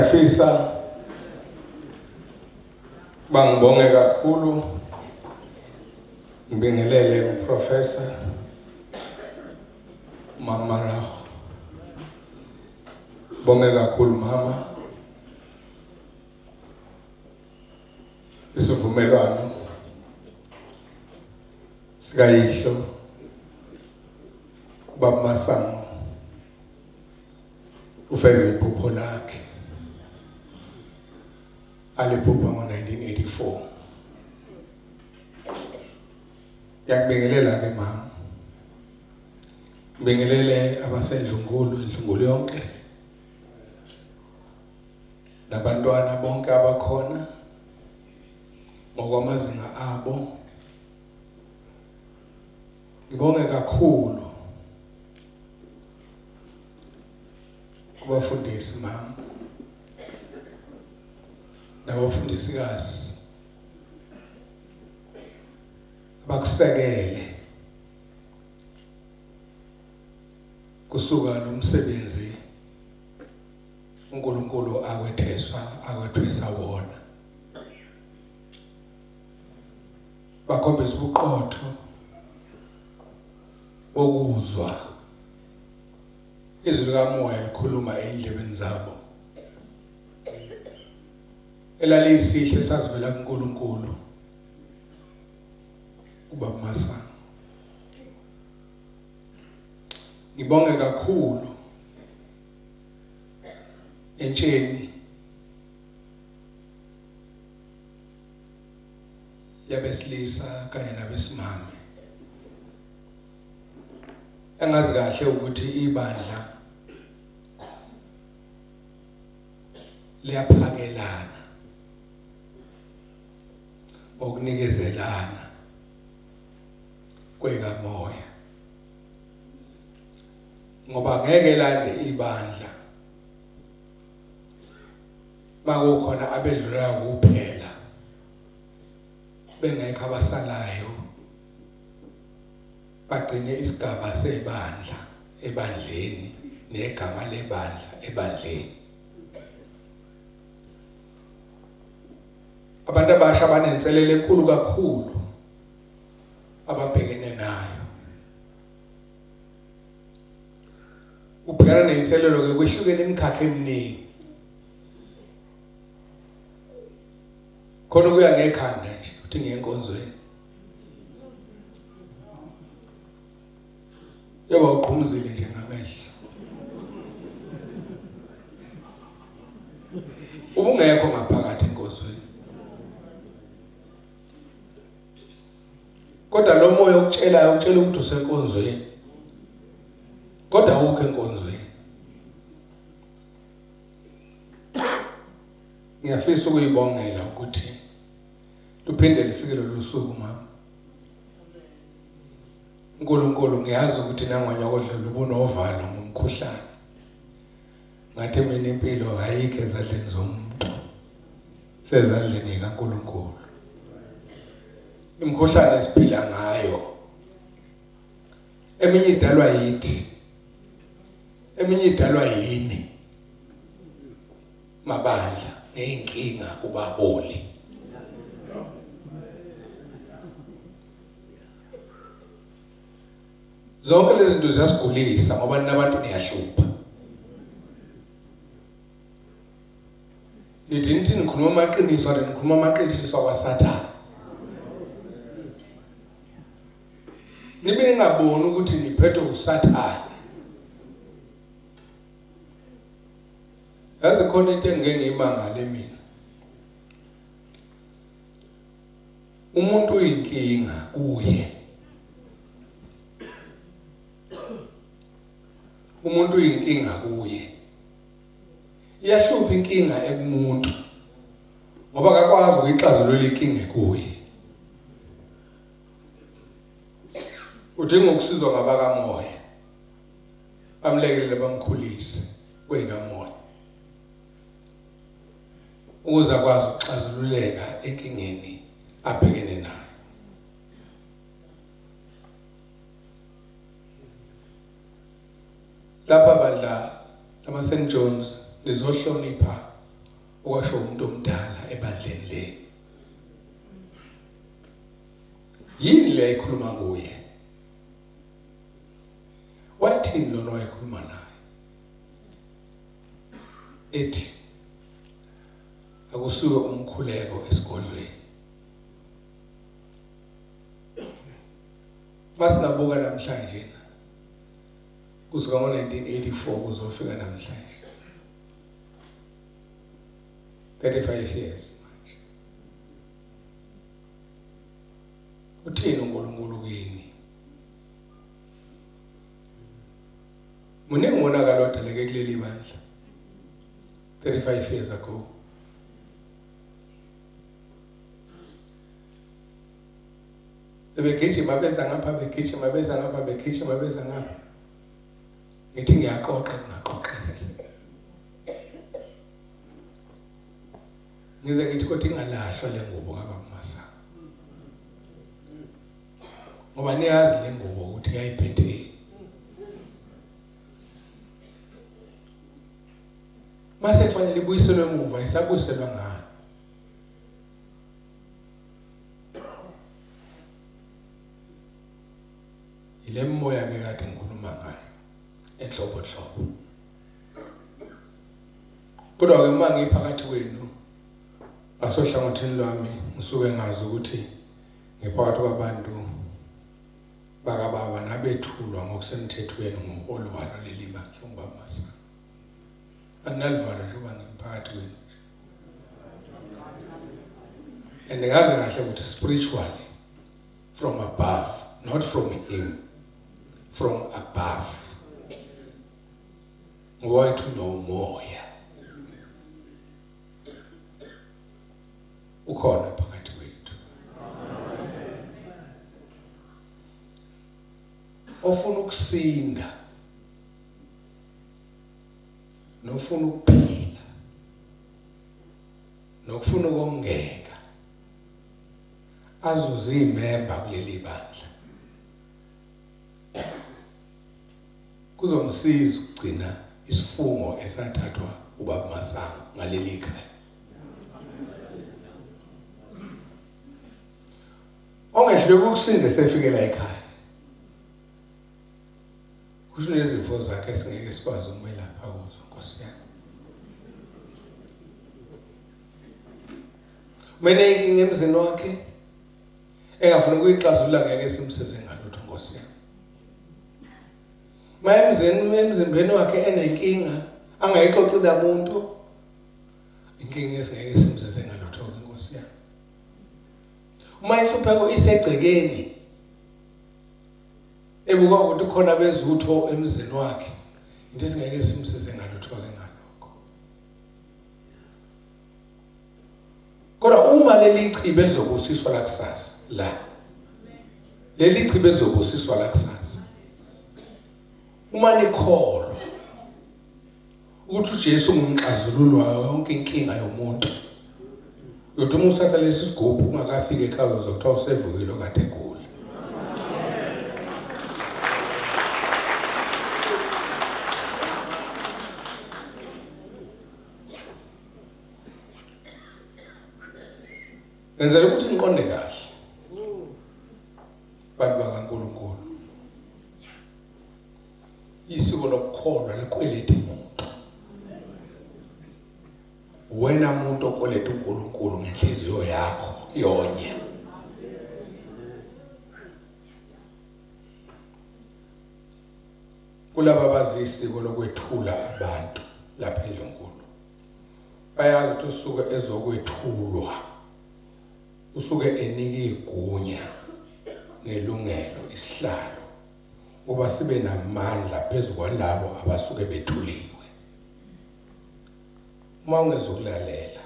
Ngiyafisa bangibonge kakhulu ngibingelele uprofessor Mama Raho. Bonge kakhulu mama. Isivumelwano sikayihlo Baba Masango ufeze iphupho lakhe aliphupha ngo-1984. Ngiyakubingelela ke mama. Ngibingelele abasendlungulu indlungulu yonke nabantwana bonke abakhona ngokwamazinga abo. Ngibonge kakhulu kubafundisi mama nabafundisikazi abakusekele kusuka lo msebenzi uNkulunkulu akwethwisa wona. Bakhombisa ubuqotho okuzwa izwi likamoya likhuluma endlebeni zabo. Elaliyisihle sasivela kuNkulunkulu uBaba Masango. Ngibonge kakhulu entsheni yabesilisa kanye nabesimame. Engazi kahle ukuthi ibandla liyaphakelana okunikezelana kwekamoya, ngoba ngeke lande ibandla makukhona abedlulayo kuphela bengekho abasalayo bagcine isigaba sebandla ebandleni negama lebandla ebandleni. Abantu abasha banenselelo enkulu kakhulu ababhekene nayo. Ubhekana nenselelo ke kwehlukene imikhakha eminingi. Khona kuya ngekhanda nje uthi ngenkonzweni. Yoba uqhumuzile nje ngamehlo. Ubungekho ngaphakathi enkonzweni. Kodwa lo moya ukutshelayo utshela ukuthi usenkonzweni. Kodwa awukho enkonzweni. Ngiyafisa ukuyibongela ukuthi luphinde lifike lo suku mama. uNkulunkulu ngiyazi ukuthi nangwanyakodlula ubunovalo ngomkhuhlane. Ngathi mina impilo ayikho ezandleni zomuntu. Sezandleni kaNkulunkulu. Imkhuhlane esiphila ngayo eminye idalwa yithi, eminye idalwa yini mabandla neyinkinga kubaholi. Zonke lezi zinto ziyasigulisa ngoba nabantu niyahlupha. Nithi nikhuluma amaqiniso ade nikhuluma amaqiniso kwaSathane. Nibe ningaboni ukuthi niphethwe uSathane. Yazi khona into engeke ngiyimangale mina. Umuntu uyinkinga kuye. Umuntu uyinkinga kuye. Iyahlupha inkinga ekumuntu ngoba akakwazi ukuyixazulula inkinga kuye. Udinga ukusizwa ngabakamoya. Bamlekelele bamkhulise kwekamoya. Ukuze akwazi ukuxazululeka enkingeni abhekene nayo. Lapha bandla lama St John's lizohlonipha okwasho umuntu omdala ebandleni le. Yini le ikhuluma kuye? Wathini lona wayekhuluma naye? Ethi akusuke umkhuleko esikolweni. Masinabuka namhlanje kusuka ngo-1984 kuzofika namhlanje 35 years manje. Uthini uNkulunkulu kini? Muningi umonakalo odaleke kuleli bandla 35 years ago. Begijima beza ngapha, begijima beza ngapha, begijima beza ngapha. Ngithi ngiyaqoqa ngaqoqeki. Ngize ngithi kodwa ingalahlwa le ngubo kaBamasa. Ngoba niyazi le ngubo ukuthi yayiphethe. Mase kufanele ibuyiselwe emuva, isabuyiselwa ngani? Ile moya ke kade ngikhuluma ngayo enhlobo hlobo. Kodwa ke manje ngiphakathi kwenu asohlangothini lwami ngisuke ngazi ukuthi ngiphakathi kwabantu bakababa nabethulwa ngokusemthethweni ngumholi walo leli bandla uBamasa. Analivalo nje uba ngimphakathi kwenu. And ngazi kahle ukuthi spiritually from above, not from him. From above. Want to know more. Ukhona phakathi kwethu. Ofuna ukusinda. Nofuna ukuphila. Nokufuna ukongeka. Azuze imember kuleli bandla. Kuzomsiza ukugcina isifungo esathathwa uBaba Masango ngaleli khaya. Ongehlwe ukusinda sefikela ekhaya. Kusho nezifo zakhe esingeke sikwazi ukumelapha kuzo Nkosi yami. Mene inkinga emzini wakhe engafuna ukuyixazulula ngeke simsize ngalutho Nkosi yami. Emzimbeni wakhe enenkinga angayixoxi namuntu inkinga esingeke simsize ngalutho Nkosi yami. Uma ihlupheko isegcekeni ebuka ukuthi khona bezutho emzini wakhe into esingeke simsize ngalutho ngalokho. Kodwa uma leli chibe lizobusiswa la kusasa la leli chibe lizobusiswa la kusasa uma nikholwa ukuthi uJesu ngumxazululo wayo yonke inkinga yomuntu. Uyothi uma usatha lesi sigubhu ungakafika ekhaya uzokuthiwa usevukile okade egula. Ngenzela ukuthi niqonde kahle. Bantu bakaNkulunkulu. Isiko lokukholwa likweleta umuntu. Wena umuntu okweleta uNkulunkulu ngenhliziyo yakho yonke. Kulaba bazi isiko lokwethula abantu lapha eNkulunkulu. Bayazi ukuthi usuke ezokwethulwa. Usuke enike igunya nelungelo isihlalo kuba sibe namandla phezulu kwalabo abasuke bethuliwe. Uma ungezokulalela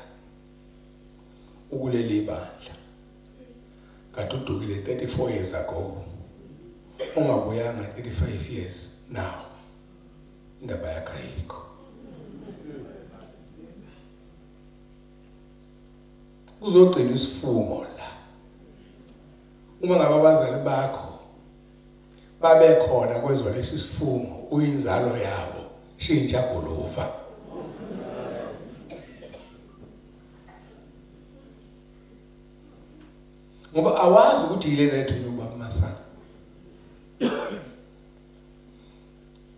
ukuleli bandla kade udukile 34 years ago ungabuyanga 35 years now indaba yakho ayikho. Uzogcina isifungo la uma ngabe abazali bakho babe khona kwezwa lesi sifungo uyinzalo yabo shintsha goluva. ngoba awazi ukuthi yile nethunywa ubaba Masana.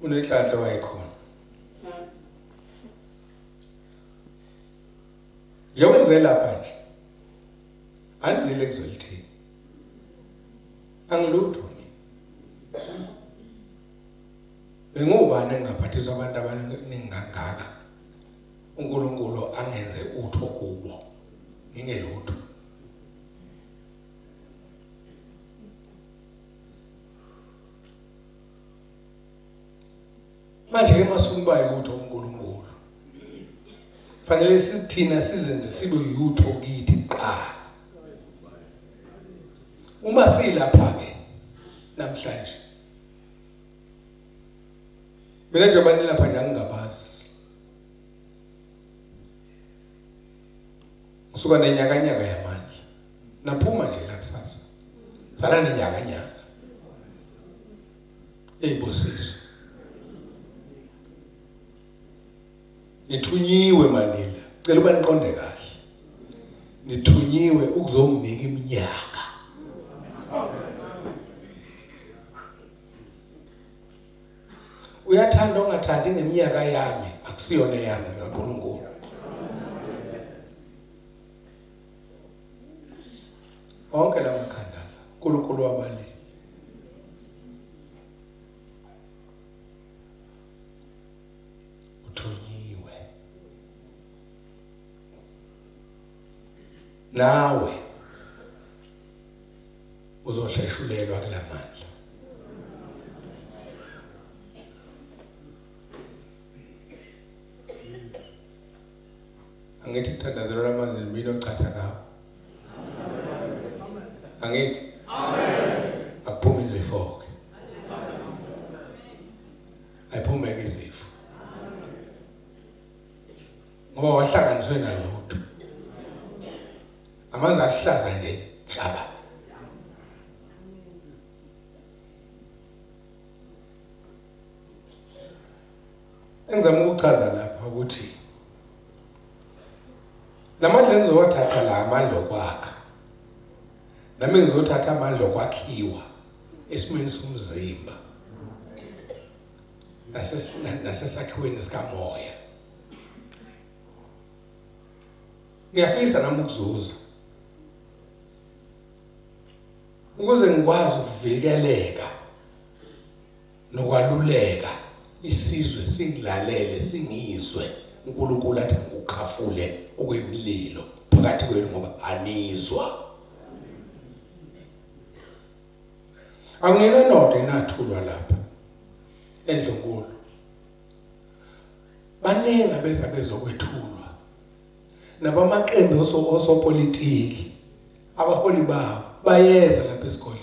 Unenhlanhla wayekhona. Njengoba lapha nje. Anzile kuzolithini. Angilutho mina. Bengubani engaphathiswa abantu abaningi kangaka. uNkulunkulu angenze utho kubo. Ngingelutho. Manje emasuni bayutho uNkulunkulu. Fanele sithina sizenze sibe yutho kithi kuqala. Uma silapha ke namhlanje. Mina nje bani lapha nje angingabazi. Kusuka nenyakanyaka yamanje. Naphuma nje la kusasa. Sala nenyakanyaka. Eyibosiso. Nithunyiwe manila. Cela uba niqonde kahle. Nithunyiwe ukuzonginika iminyaka. Uyathanda ongathandi ngeminyaka yami, akusiyona yami kaNkulunkulu. Onke lamakhandala, uNkulunkulu wabali. Uthunyiwe. Nawe uzohleshulelwa kulamandla. Angithi kuthandazela amanzi mina ochatha ngawo. Angithi amen. Akuphumi izifo ke. Ayiphume izifo. Ngoba wahlanganiswe nalutho. Amanzi ahlaza nje shaba. Engizama ukuchaza lapha ukuthi lamandla engizowathatha la amandla okwakha. Nami ngizothatha amandla okwakhiwa esimeni somzimba. Nasesakhiweni sikamoya. Ngiyafisa nami ukuzuza. Ukuze ngikwazi ukuvikeleka nokwaluleka isizwe singilalele singizwe uNkulunkulu athi ukukhafule okwemililo phakathi kwenu ngoba anizwa. Angena nodo enathulwa lapha eNdlunkulu. Baningi abeza bezokwethulwa. Nabamaqembu osopolitiki abaholi bawo bayeza lapha esikoleni.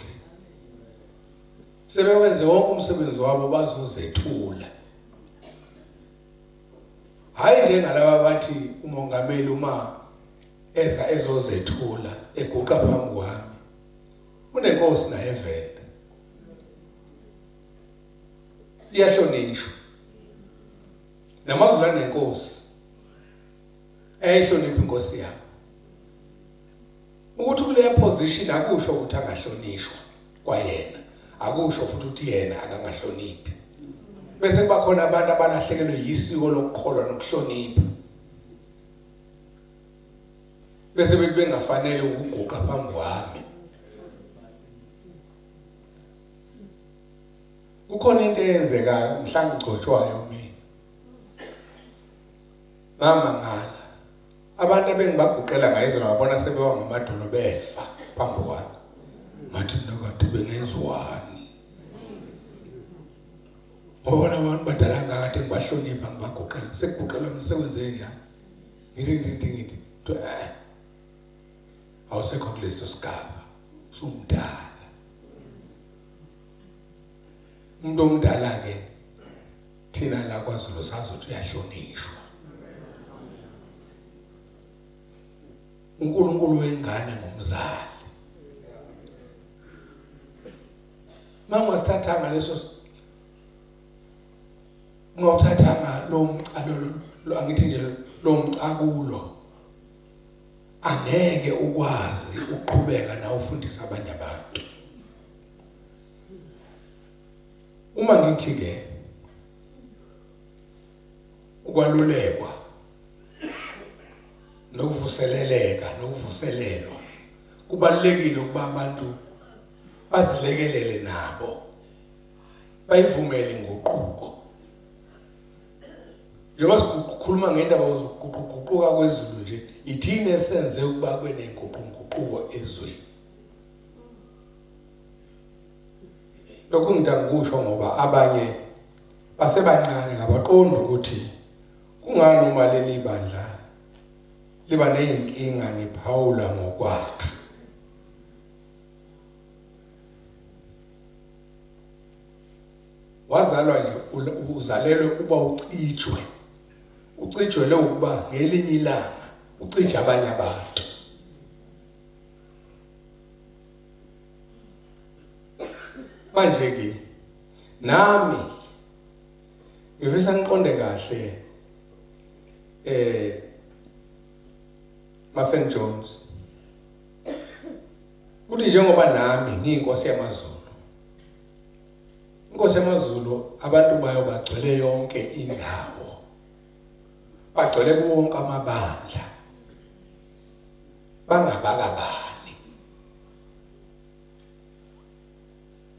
Sebewenze wonke umsebenzi wabo bazozethula. Hayi njengalabo bathi umongameli uma ezozethula eguqa phambi kwami. Unenkosi naye vele. Iyahlonishwa. Namazulu anenkosi. Eyihlonipha inkosi yakhe. Ukuthi kule position akusho ukuthi angahlonishwa kwayena. Akusho futhi ukuthi yena akangahloniphi. Bese kuba khona abantu abalahlekelwe yisiko lokukholwa nokuhlonipha. Bese bethi bengafanele ukuguqa phambi kwami. Kukhona into eyenzeka mhla ngigcotshwayo mina. Ngamangala. Abantu abengibaguqela ngayizona ngabona sebewa ngamadolo befa phambi kwami. Ngathi mina kade bengenziwani. Ngoba abantu badala ngakade ngibahlonipha ngibaguqela. Sekuguqela mina sekwenze njani? Ngithi awusekho kuleso sigaba. Sumdala. Umuntu omdala ke thina la kwaZulu sazi ukuthi uyahlonishwa. uNkulunkulu wengane ngumzali. Mama sithathanga leso ngawuthathanga lo mcalo lo angithi nje lo mcakulo angeke ukwazi ukuqhubeka na ufundisa abanye abantu. Uma ngithi ke ukwalulekwa nokuvuseleleka nokuvuselelwa kubalekile ukuba abantu bazilekelele nabo bayivumele inguquko. Njengoba sikhuluma ngendaba zokuguquguquka kwezulu nje, ithini esenze ukuba kube nenguquguquko ezweni? Lokhu ngidakusho ngoba abanye basebancane ngabaqonda ukuthi kungani uma leli bandla liba nezinkinga ngePaula ngokwakhe. Wazalwa nje uzalelwe kuba ucijwe ukuba ngelinye ilanga ucije abanye abantu. Manje ke nami ngifisa ngiqonde kahle Masen Jones uthi njengoba nami ngiyinkosi yamaZulu. Inkosi yamaZulu abantu bayo bagcwele yonke indawo, bagcwele kuwonke amabandla, bangabakabani.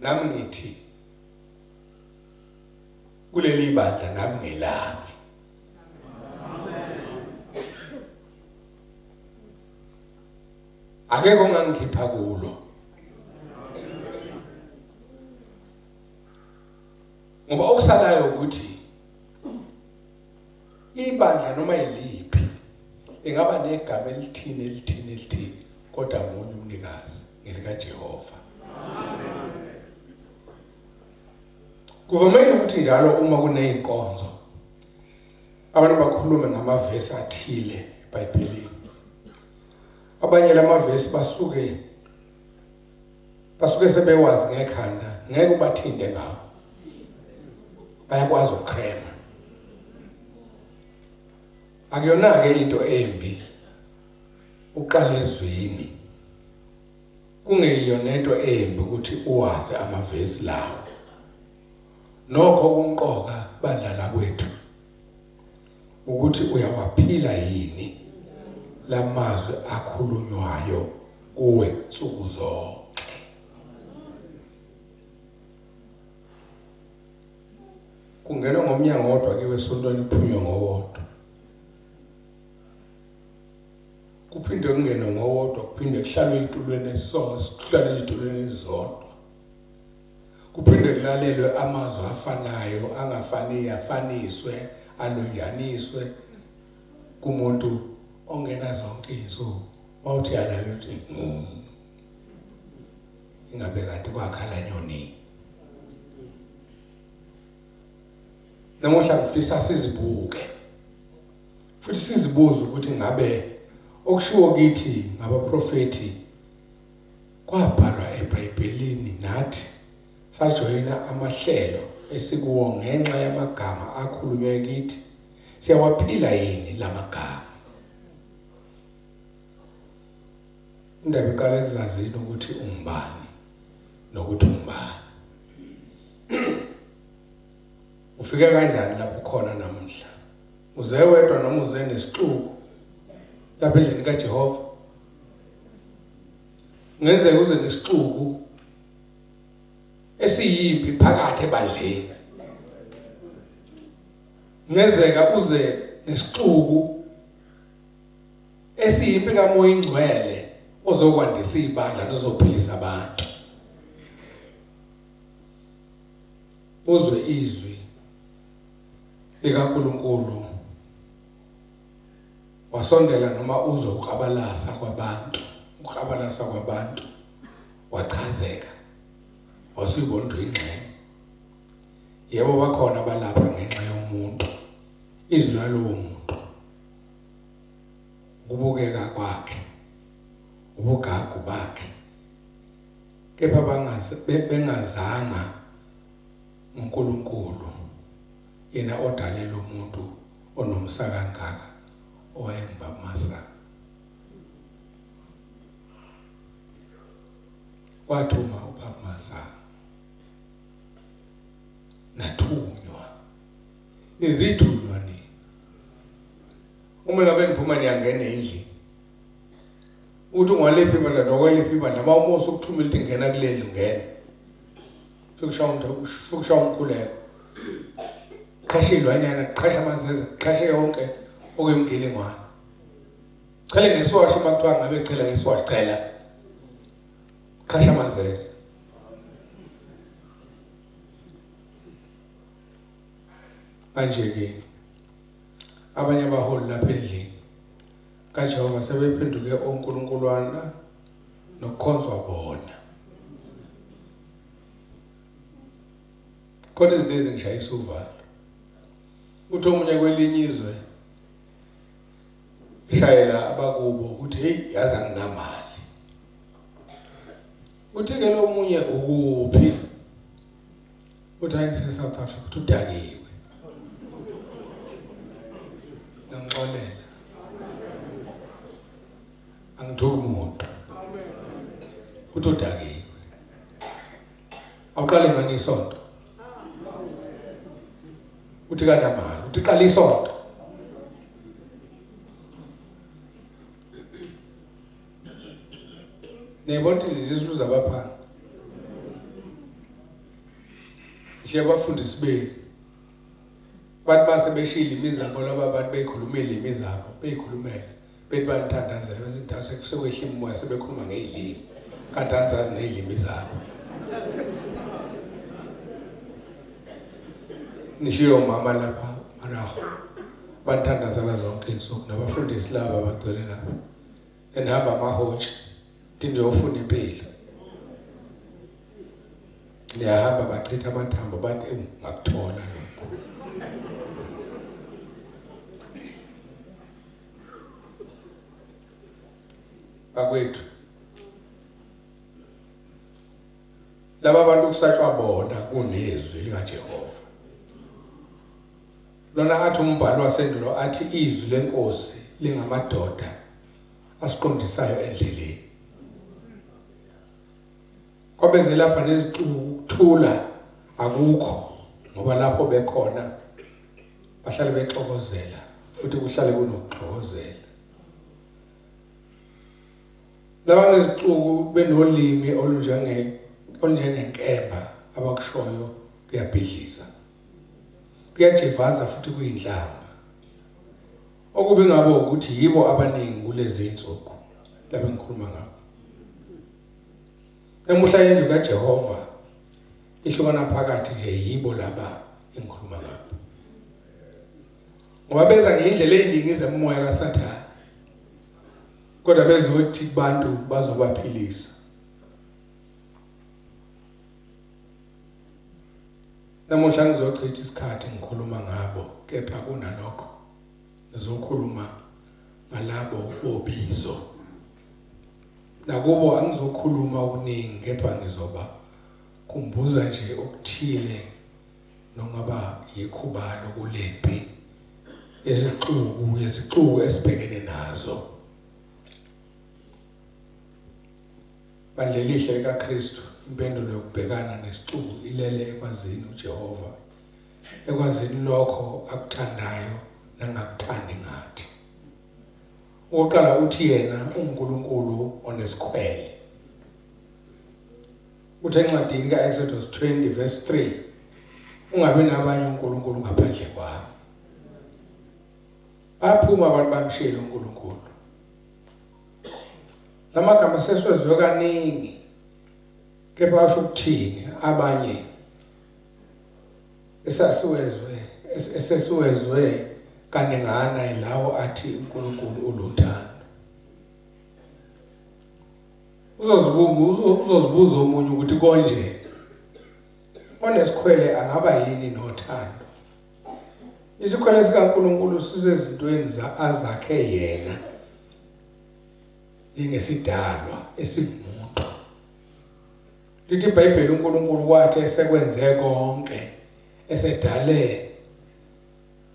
Nami ngithi kuleli bandla nami ngelami. Akekho ongangikhipha kulo. Ngoba okusalayo ukuthi ibandla noma yiliphi engaba negama elithini kodwa munye umnikazi ngelika Jehova. Kuvamile ukuthi njalo uma kuneyinkonzo abantu bakhulume ngamavesi athile eBhayibhelini. Abanye lamavesi basuke sebewazi ngekhanda, ngeke ubathinte ngawo. Bayakwazi ukukrema. Akuyona ke into embi uqala ezweni. Kungeyona into embi ukuthi uwazi amavesi lawo. Nokho kumqoka bandlala kwethu ukuthi uyawaphila yini lamazwi akhulunywayo kuwe insuku zonke. Kungena ngomnyango wodwa kiwe esontweni kuphunywe ngowodwa. Kuphinde kungene ngowodwa kuphinde kuhlale ezitulweni sihlale ezitulweni ezodwa. Kuphinde kulalelwe amazwi afanayo angafani afaniswe alonjaniswe kumuntu ongena zonke izinsuku. Mawuthi yalalela uthi ingabe kanti kwakhala nyoni. Namuhla ngifisa sizibuke futhi sizibuze ukuthi ngabe okushiwo kithi ngabaprofeti kwabhalwa eBhayibhelini nathi sajoyina amahlelo esikuwo ngenxa yamagama akhulunywe kithi. Siyawaphila yini lamagama? Indaba iqala ekuzazini ukuthi ungubani nokuthi ungubani. Ufike kanjani lapho khona namuhla? Uze wedwa noma uze nesixuku lapha endlini kaJehova? Ngeze uze nesixuku esiyimpi phakathi ebandleni. Ngezeka uze nesixuku esiyimpi kaMoya Ingcwele ozokwandisa ibandla nozophilisa abantu. Uzwe izwi likaNkulunkulu wasondela noma uzwe ukukabalasa kwabantu wachazeka wasibona ingxenye. Yebo bakhona balapha ngenxa yomuntu, izwi lalowo muntu, ukubukeka kwakhe, ubugagu bakhe, kepha bengazanga uNkulunkulu yena odalela umuntu onomsa kangaka owayengibamasa. wathuma uBamasa nathunywa nizithunywa ni uma ngabe niphuma niyangena endlini uthi ungalephi ibandla nokwelephi ibandla mawumosa ukuthumela ukuthi ngena kuleli ngene sokushaya umkhuleko qhashe ilwanyana qhasha amazeza qhashe yonke okwemgilingwane chele ngeswashi makuthiwa ngabe chela ngeswashi chela qhasha amazeza manje ke abanye abaholi lapha endlini kaJehova sebephenduke onkulunkuluwana nokukhonzwa bona khona izinto ezingishayisa uvalo uthi omunye kwelinye izwe ishayela abakubo ukuthi hey yazi anginamali uthi ke lo munye ukuphi uthi ayise South Africa uthi udakiwe ngixolela angithuki umuntu uthi udakiwe awuqale ngani isonto uthi kanamali uthi qala isonto nebonke lezizulu zabaphanga nje abafundisi be bathi base beshila imizamo labantu beyikhulumile imizamo beyikhulumela bethi banithandazela bese indawo sekusekwehla imoya sebekhuluma ngezilimi kanti anzazi nezilimi zabo nishiyo mama lapha maraho banithandazela zonke insuku nabafundisi laba bagcwele lapha enihamba amahotshi ndiyofuna impilo niyahamba bachitha amathambo bathi ngakuthola lokho bakwethu laba bantu kusatshwa bona kunezwi likaJehova lona athi umbhalo wasendulo athi izwi lenkosi lingamadoda asiqondisayo endleleni kwabeze lapha nezixukuthula akukho ngoba lapho bekhona bahlale bexokozela futhi kuhlale kunokuxokozela laba nezixuku benolimi olunjengenkemba abakushoyo kuyabhidliza kuyajivaza futhi kuyinhlamba okube ngabo ukuthi yibo abaningi kulezi insuku laba engikhuluma ngabo emuhla indlu kaJehova ihlukana phakathi nje yibo laba engikhuluma ngabo ngoba beza ngendlela eziningi zemoya kaSathane kodwa bezothi kubantu bazobaphilisa namuhla ngizochitha isikhathi ngikhuluma ngabo kepha kunalokho ngizokhuluma ngalabo bobizo nakubo angizokhuluma okuningi kepha ngizoba kumbuza nje okuthile nongaba yikhubalo kulempi yezixuku esibhekene nazo bandlelihle likaKristu impendulo yokubhekana nesixuku ilele ekwazini uJehova ekwazini lokho akuthandayo nangakuthandi ngathi oqala uthi yena uNkulunkulu onesikhwele uthi encwadini kaExodus 20 verse 3 ungabe nabanye uNkulunkulu ngaphandle kwami aphuma abantu bamshela uNkulunkulu lamagama seswezwe kaningi kepha asho ukuthini abanye esesiwezwe kaningana ilawo athi uNkulunkulu uluthando uzozibuza omunye ukuthi konje onesikhwele angaba yini nothando isikhwele sikaNkulunkulu sizezintweni azakhe yena ingesidalwa esimuntu lithi iBhayibheli uNkulunkulu kwathi esekwenze konke esedale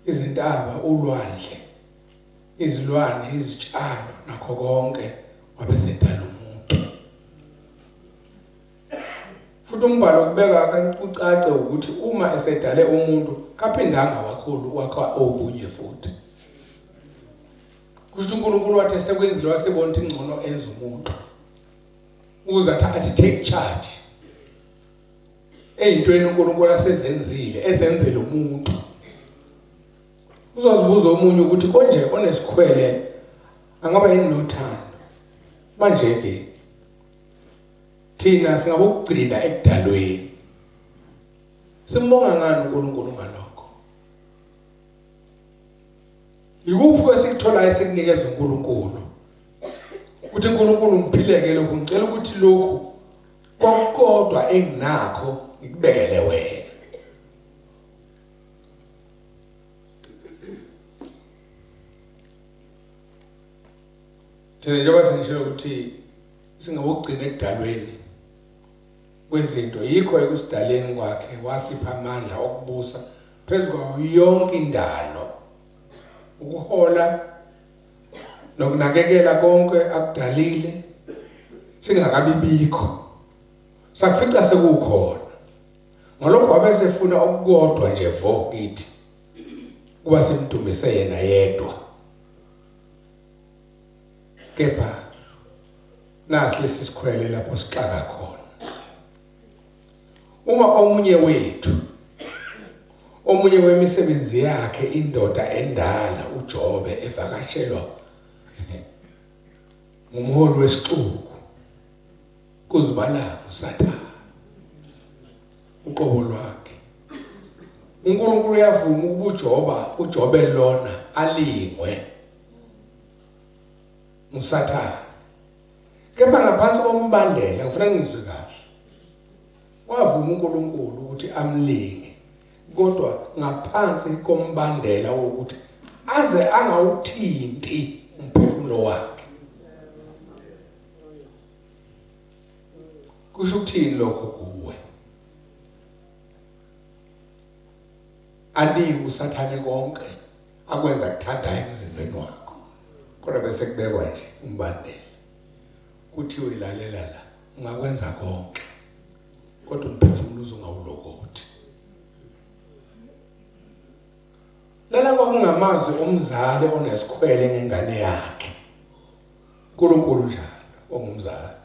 izintaba ulwandle izilwane izitshalo nakho konke wabesedala umuntu futhi umbhalo kubeka ucace ukuthi uma esedale umuntu kaphindanga wakhulu wakha obunye futhi kusho uNkulunkulu wathi sekwenzile wasebona ukuthi ingcono enza umuntu ukuze athi take charge eyintweni uNkulunkulu asezenzile esenzele umuntu uzozibuza omunye ukuthi konje onesikhwele angaba yini nothando manje ke thina singabugcina ekudalweni simbonga ngani uNkulunkulu ngalokho ikuphi kwesikuthola esikunikeza uNkulunkulu ukuthi uNkulunkulu ngiphileke lokhu ngicela ukuthi lokhu kokodwa enginakho ngikubekele wena njengoba sengisho ukuthi singabugcina ekudalweni kwezinto yikho ekusidaleni kwakhe wasipha amandla okubusa phezukwayo yonke indalo ukuhola nokunakekela konke akudalile singakabibikho sakufica sekukhona ngalokho wabe sefuna ukukodwa nje vo kithi kuba simdumise yena yedwa kepha nasi lesi sikhwele lapho sixaka khona uma omunye wethu omunye wemisebenzi yakhe indoda endala uJobe evakashelwa ngumholi wesixuku kuzibala uSathane uqobo lwakhe uNkulunkulu uyavuma ukuba uJobe lona alingwe uSathane kepha ngaphansi kombandela ngifuna ngizwe kahle wavuma uNkulunkulu ukuthi amlinge kodwa ngaphansi kombandela wokuthi aze angawuthinti umphefumulo wakhe kusho ukuthini lokho kuwe andi uSathane konke akwenza kuthandayo emzimbeni wakho kodwa bese kubekwa nje umbandela kuthiwe ilalela la ungakwenza konke kodwa umphefumulo uzungawulokothi lala kwakungamazwi omzali onesikhwele ngengane yakhe uNkulunkulu njalo ongumzali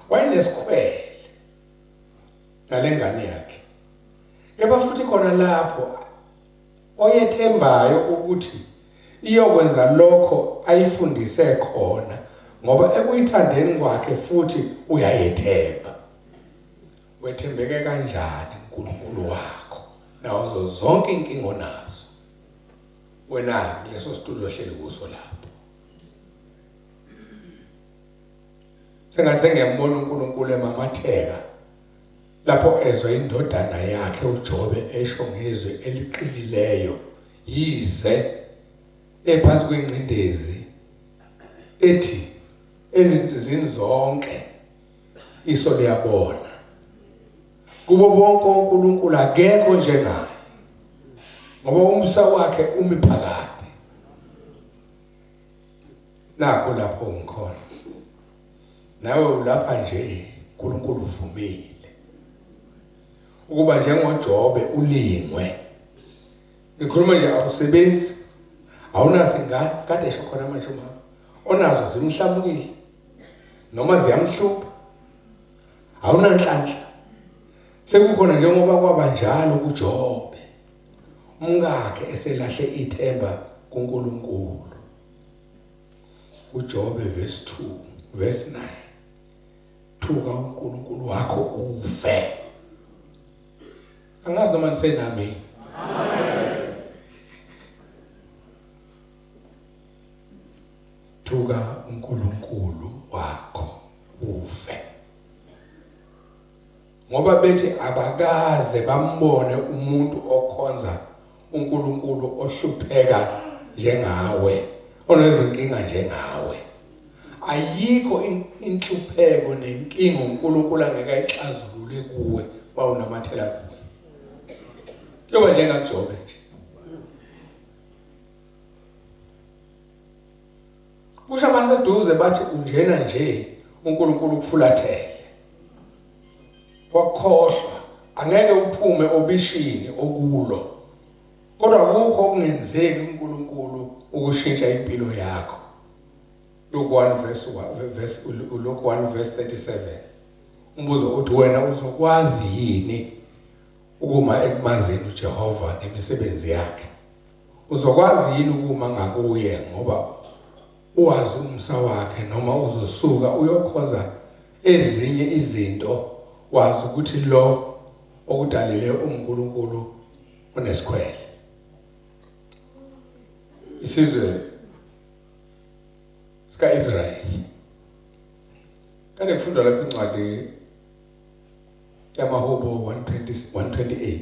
wayenesikhwele ngalengane yakhe kepha futhi khona lapho oyethembayo ukuthi iyokwenza lokho ayifundise khona ngoba ekuyithandeni kwakhe futhi uyayethemba wethembeke kanjani uNkulunkulu wakho nazo zonke inkingo nazo wena leso situlo ohleli kuso lapho sengathi ngiyambona uNkulunkulu emamatheka lapho ezwa indodana yakhe uJobe esho ngezwi eliqinileyo yize ephansi kwencindezi ethi ezinsizini zonke iso liyabona kubo bonke uNkulunkulu akekho njengaye ngoba umbuso wakhe umi phakade nakho lapho ngikhona nawe ulapha nje uNkulunkulu uvumile ukuba njengoJobe ulingwe ngikhuluma nje awusebenzi awunasingane kade esho khona manje mama onazo zimhlamukile noma ziyamhlupha awunanhlanhla sekukhona njengoba kwaba njalo kuJobe umkakhe eselahle ithemba kuNkulunkulu uJobe verse 2 verse 9 thuka uNkulunkulu wakho ufe angazi noma nisenami amen thuka uNkulunkulu wakho ufe ngoba bethi abakaze bambone umuntu okhonza uNkulunkulu ohlupheka njengawe onezinkinga njengawe ayikho inhlupheko nenkinga uNkulunkulu angeke ayixazulule kuwe bawunamathela kuwe yoba njengaJobe nje kusho maseduze bathi unjena nje uNkulunkulu ukufulathele wakhohlwa angeke uphume obishini okulo kodwa akukho okungenzeki uNkulunkulu ukushintsha impilo yakho. Luke 1 verse 37 umbuzo uthi wena uzokwazi yini ukuma ekumazini uJehova nemisebenzi yakhe? Uzokwazi yini ukuma ngakuye ngoba uwazi umsa wakhe, noma uzosuka uyokhonza ezinye izinto wazi ukuthi lo okudalile uNkulunkulu onesikhwele? Isizwe sika-Israyeli kanti kufundwa lapha incwadi yamaHubo 128.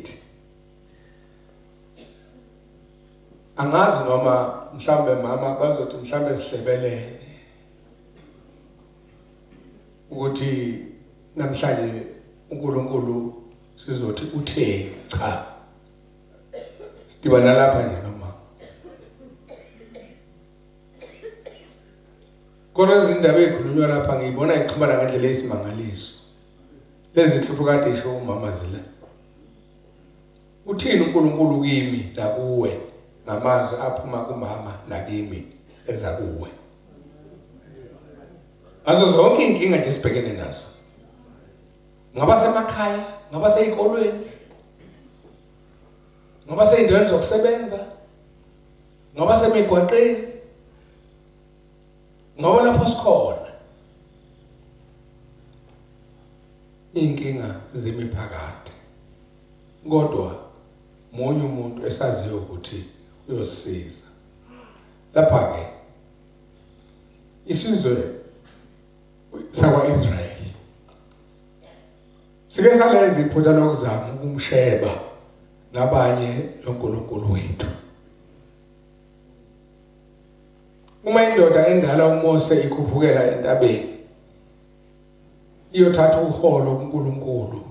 Angazi noma mhlambe mama bazothi mhlambe sihlebelele ukuthi namhlanje uNkulunkulu sizothi utheni. Cha, sidibana lapha nje noma kodwa izindaba ezikhulunywa lapha ngiyibona ixhumana ngendlela eyisimangaliso. Lezi nhlupho kade isho umama zila. Uthini uNkulunkulu kimi nakuwe ngamazwi aphuma kumama nakimi ezakuwe? Azo zonke inkinga nje sibhekene nazo. Ngaba semakhaya, ngaba seyikolweni, ngaba seyindaweni zokusebenza, ngaba semigwaqeni, ngoba lapho sikhona inkinga zemiphakathi, kodwa munye umuntu esaziyo ukuthi uyosisiza. Lapha ke isizwe sakwa-Israyeli sike salenza iphutha lokuzama ukumsheba nabanye loNkulunkulu wethu. Uma indoda endala uMose ikhuphukela entabeni iyothatha uholo kuNkulunkulu,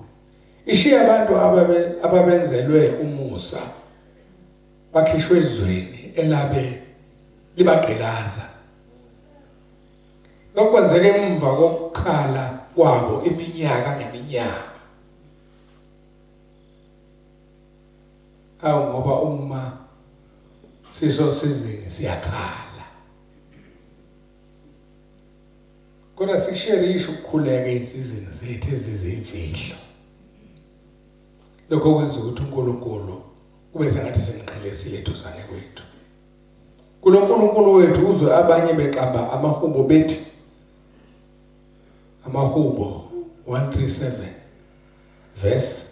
ishiya abantu ababenzelwe umusa bakhishwe ezweni elabe libagqilaza. Lokwenzeke emva kokukhala kwabo iminyaka ngeminyaka. Awu ngoba uma sisosizini siyakhala. Kodwa sikushare isho ukukhuleka insizini zethu ezizimfihlo. Lokho kwenza ukuthi uNkulunkulu kube sengathi seniqhelesile eduzane kwethu. KuloNkulunkulu wethu uzwe abanye beqamba amahubo bethi, amahubo 137 verse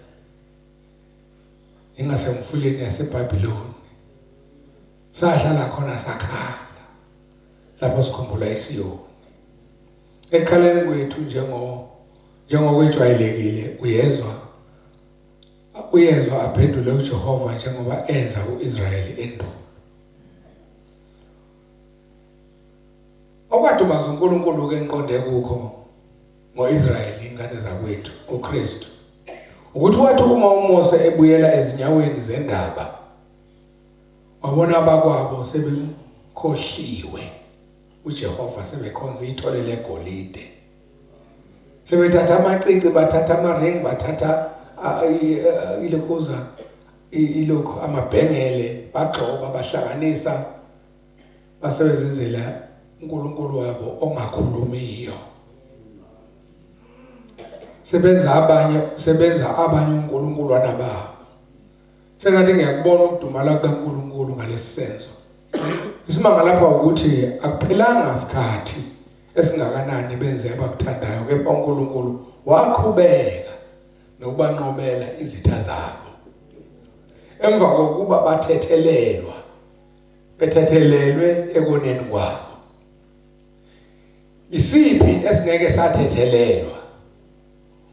ingasemfuleni yaseBhabhiloni sahlala khona sakhala lapho sikhumbula iSiyoni. Ekhaleni kwethu njengokwejwayelekile uyezwa aphendule uJehova njengoba enza uIsrayeli endulo. Okwadumaza uNkulunkulu ke enqonde kukho ngoIsrayeli ingane zakwethu uKristu ukuthi wathi uma uMose ebuyela ezinyaweni zendaba wabona abakwabo sebekhohliwe uJehova, sebekhonza ithole legolide, sebethatha amacici, bathatha amaring, bathatha ilokhuza ilokhu amabhengele, bagxoba bahlanganisa basebenzela uNkulunkulu wabo ongakhulumiyo. Sebenza abanye uNkulunkuluwana babo. Sengathi ngiyakubona ukudumala kukaNkulunkulu ngalesi senzo. Isimanga lapha ukuthi akuphelanga isikhathi esingakanani benze abakuthandayo, kepha uNkulunkulu waqhubeka nokubanqobela izitha zabo. Emva kokuba bethethelelwe ekoneni kwabo. Isiphi esingeke sathethelelwa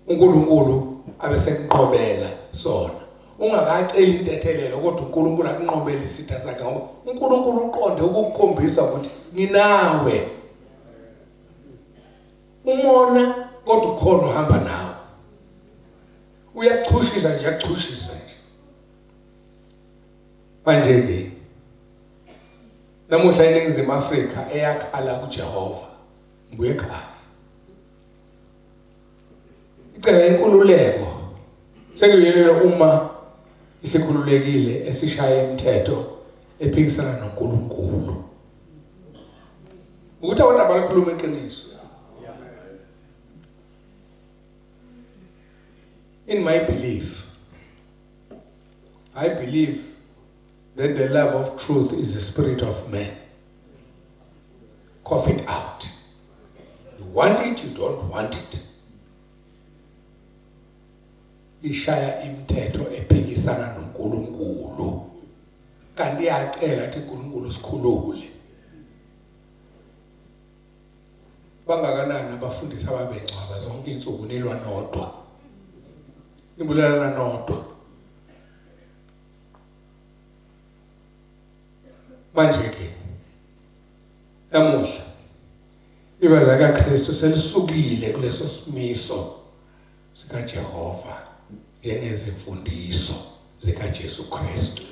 uNkulunkulu abesekunqobela sona? Ungakaceli intethelelo kodwa uNkulunkulu akunqobela isitha sakhe, ngoba uNkulunkulu uqonde ukukukhombisa ukuthi nginawe. Umona kodwa ukhona uhamba nawe. Uyakuchushisa nje, akuchushisa nje. Manje ke namuhla iNingizimu Afrika eyakhala kuJehova mbuye ekhaya. Icela inkululeko Sekuyilelo uma isikhululekile esishaya imithetho ephikisana noNkulunkulu. Ukuthi abantu abakhuluma iqiniso. In my belief, I believe that the love of truth is the spirit of man. Cough it out. You want it, you don't want it. Ishaya imithetho ephikisana noNkulunkulu. Kanti iyacela ukuthi uNkulunkulu sikhulule. Bangakanani abafundisi ababengcwaba zonke insuku nelwa nodwa. Nibulalana nodwa. Manje ke namuhla ibaza kaKristu selisukile kuleso simiso sika Jehova njengezimfundiso zika Jesu Kristu.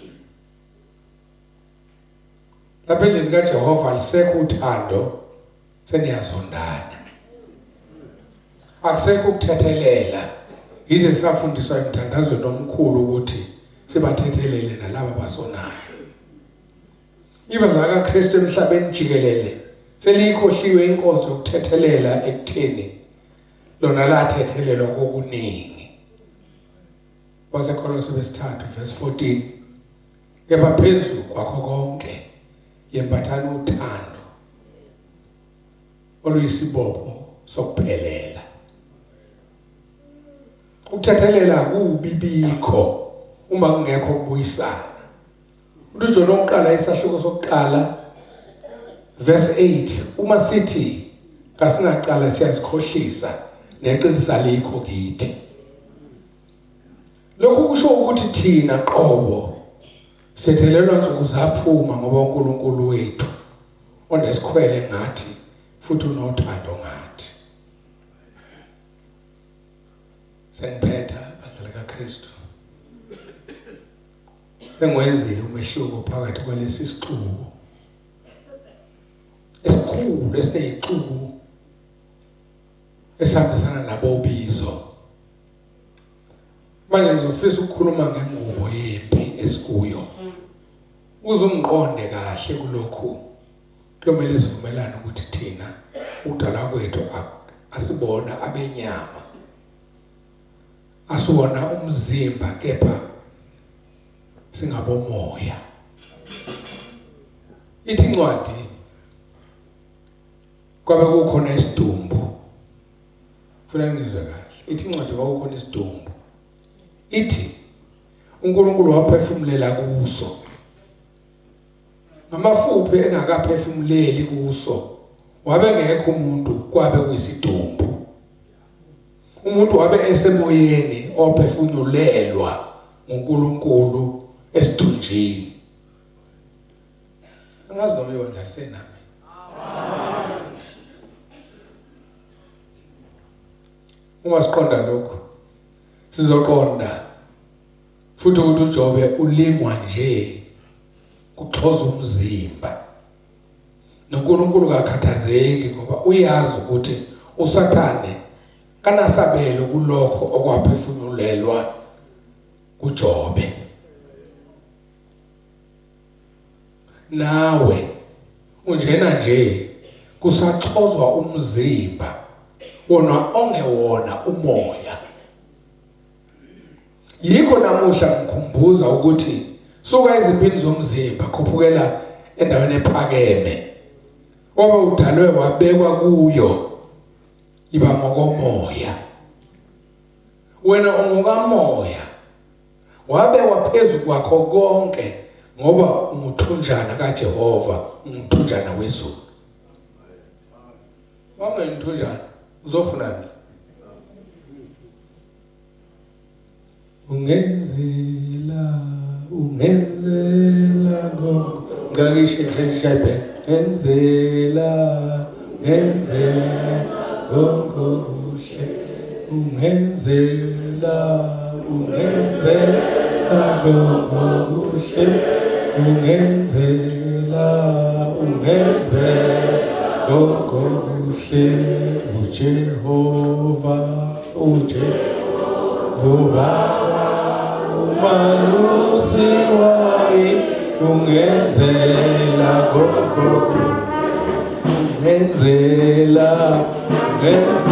Lapha endlini kaJehova lisekho uthando seniyazondana. Akusekho ukuthethelela. Yize sisafundiswa emthandazweni omkhulu ukuthi sibathethelele nalabo abasonayo. Ibaza kaKristu emhlabeni jikelele selikhohliwe inkonzo yokuthethelela ekutheni lona lathethelelwa kokuningi. Wasekolose besithathu verse 14. Kepha phezulu kwakho konke yembathana uthando oluyisibopho sokuphelela. Ukuthethelela kubibikho uma kungekho ukubuyisana. UJohn oqala isahluko sokuqala verse 8 uma sithi kasingaqala siyazikhohlisa neqinisa likho kithi. Lokhu kusho ukuthi thina qobo sethelelwa nsuku zaphuma ngoba uNkulunkulu wethu onesikhwele ngathi futhi unothando ngathi. Sengiphetha bandla kaKristu. Engwenzile umehluko phakathi kwalesi sixuku esikhulu esineyixuku esihambisana nabobizo. Manje ngizofisa ukukhuluma ngengubo yempi esikuyo. Uzumqonde kahle kulokhu. Kuyomela sivumelane ukuthi thina ukudala kwethu asibona abenyama. Asiwona umzimba kepha singabomoya. Ithi incwadi kwabe kukhona isidumbu. Funa ngizwe kahle. Ithi incwadi kwakukhona isidumbu. Ithi uNkulunkulu waphefumulela kuso. Ngamafuphi engakaphefumuleli kuso. Wabe ngekho umuntu kwabe kuyisidumbu. Umuntu wabe esemoyeni ophefumulelwa nguNkulunkulu esithunjini. Angazi noma iwandlise nami. Uma siqonda lokho sizoqonda futhi ukuthi uJobe ulimwa nje kuxhoza umzimba. NoNkulunkulu akakhathazeki ngoba uyazi ukuthi uSathane kanasabelo kulokho okwaphefumulelwa kuJobe. Nawe unjena nje kusaxhozwa umzimba wona ongewona umoya. Yikho namuhla ngikhumbuza ukuthi suka ezimpini zomzimba khuphukela endaweni ephakeme. Oba udalwe wabekwa kuyo iba ngokomoya. Wena ungokamoya wabekwa phezulu kwakho konke ngoba umuthunjana kaJehova, umuthunjana wezulu. Wangethunjana uzofunani? Ungenzela konke. Ngakishe enzela konke kuhle. Ungenzela konke kuhle. Ungenzela konke kuhle. Ujehova umalusi wami ungenzela gogo ungenzela ungenzela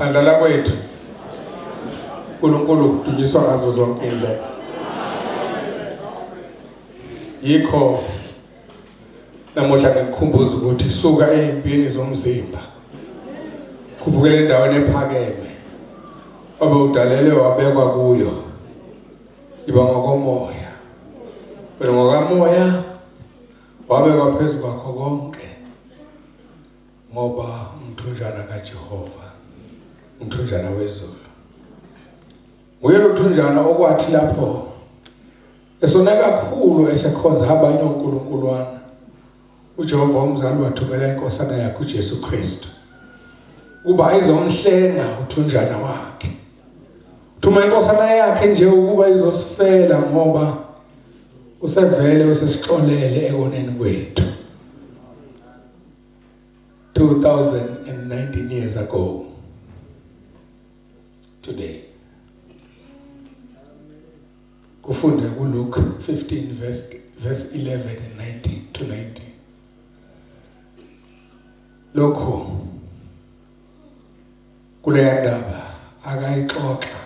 Andala kwethu uNkulunkulu udunyiswa ngazo zonke izindlela. Yikho namuhla ngikukhumbuza ukuthi suka ezimpini zomzimba kuphukele endaweni ephakeme obe udalelwe wabekwa kuyo iba ngokomoya wena ngokamoya wabekwa phezu kwakho konke ngoba umthunjana kaJehova umthunjana wezulu nguye lo mthunjana okwathi lapho esona kakhulu esekhonza abanye uNkulunkuluwana uJehova umzali wathumela inkosana yakhe uJesu Kristu kuba ayizomhlenga uthunjana wakhe thuma inkosana yakhe nje ukuba izosifela ngoba usevele usesixolele ekoneni kwethu 2019 years ago today. Kufunde kuLuke 15 verse 11 and 19 to 19. Lokho kule ndaba akayixoxa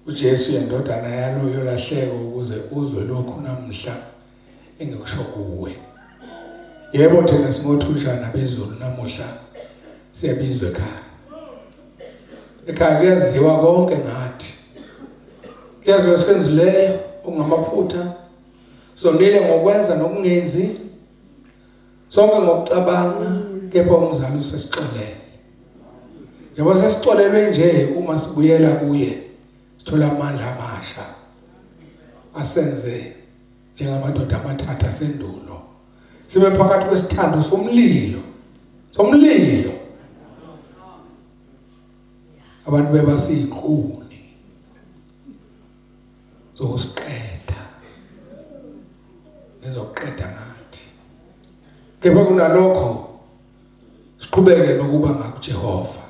uJesu yendodana yalo yolahleka ukuze uzwe lokho namhla engikusho kuwe. Yebo thina singothunjana bezulu namuhla siyabizwa ekhaya. Ekhaya kuyaziwa konke ngathi. Kuyaziwa sikwenzileyo okungamaphutha. Sonile ngokwenza nokungenzi. Sonke ngokucabanga kepha umzali usesixolele. Njengoba sesixolelwe nje uma sibuyela kuye sithola amandla amasha asenze njengamadoda amathathu asendulo. Sibe phakathi kwesithando somlilo. Abantu bebasiquni zokusiqeda nezokuqeda ngathi. Kepha kunalokho siqhubeke nokuba ngakuJehova.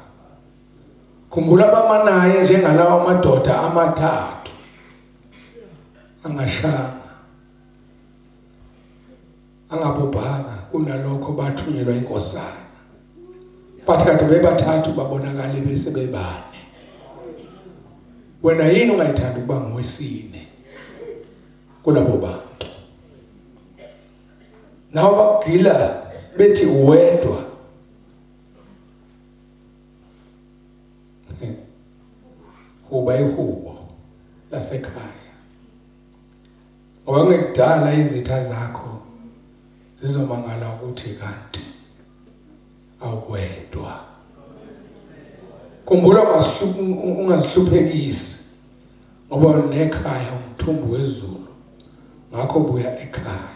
Khumbula abamanaye njengalawa amadoda amathathu angashanga angabubhanga kunalokho bathunyelwa inkosana. Bathi kade bebathathu babonakala bese bebane. Wena yini ungayithanda ukuba ngowesine kulabo bantu? Nawo bakugila bethi uwedwa. Kuba ihubo lasekhaya. Ngoba ngekudala izitha zakho zizomangala ukuthi kanti awedwa. Khumbula ungazihluphekisi ngoba nekhaya umthumbu wezulu. Ngakho buya ekhaya.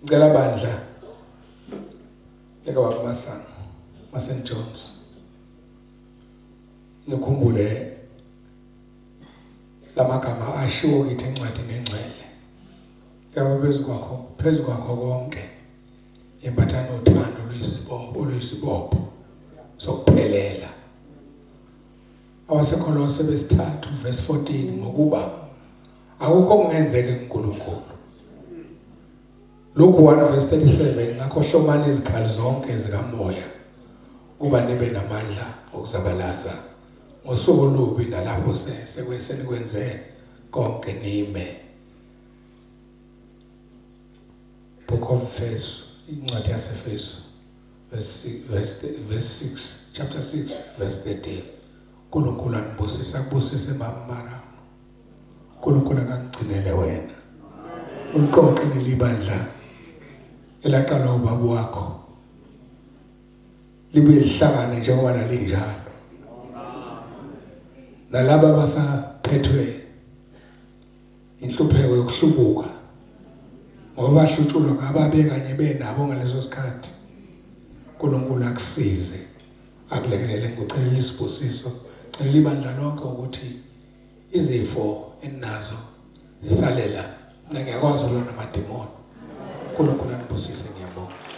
Ngicela bandla leka wakuMasango, St John's. Nikhumbule lamagama ashiwo kithi encwadini engcwele. Kaba phezu kwakho konke imbathano uthando oluyisibopho sokuphelela. Abasekolose besithathu verse 14 ngokuba akukho kungenzeke kuNkulunkulu. Luke 1 verse 37 ngakho hlomani izikhali zonke zikamoya kuba nibe namandla okuzabalaza ngosuku olubi nalapho senikwenze konke nime. Book of Efeso, incwadi yaseFeso verse 6, chapter 6 verse 13. uNkulunkulu anibusisa kubusise mamara. uNkulunkulu akagcinele wena. Uliqoqe nelibandla elaqala ubaba wakho. Libuye lihlangane njengoba nalinjalo. Nalaba basaphethwe inhlupheko yokuhlubuka ngoba bahlutshulwa ngababe kanye benabo ngaleso sikhathi. uNkulunkulu akusize akulekelele ngokucelela isibusiso cela ibandla lonke ukuthi izifo eninazo zisalela ngiyakwazi ulona amademoni. uNkulunkulu anibusise ngiyabonga.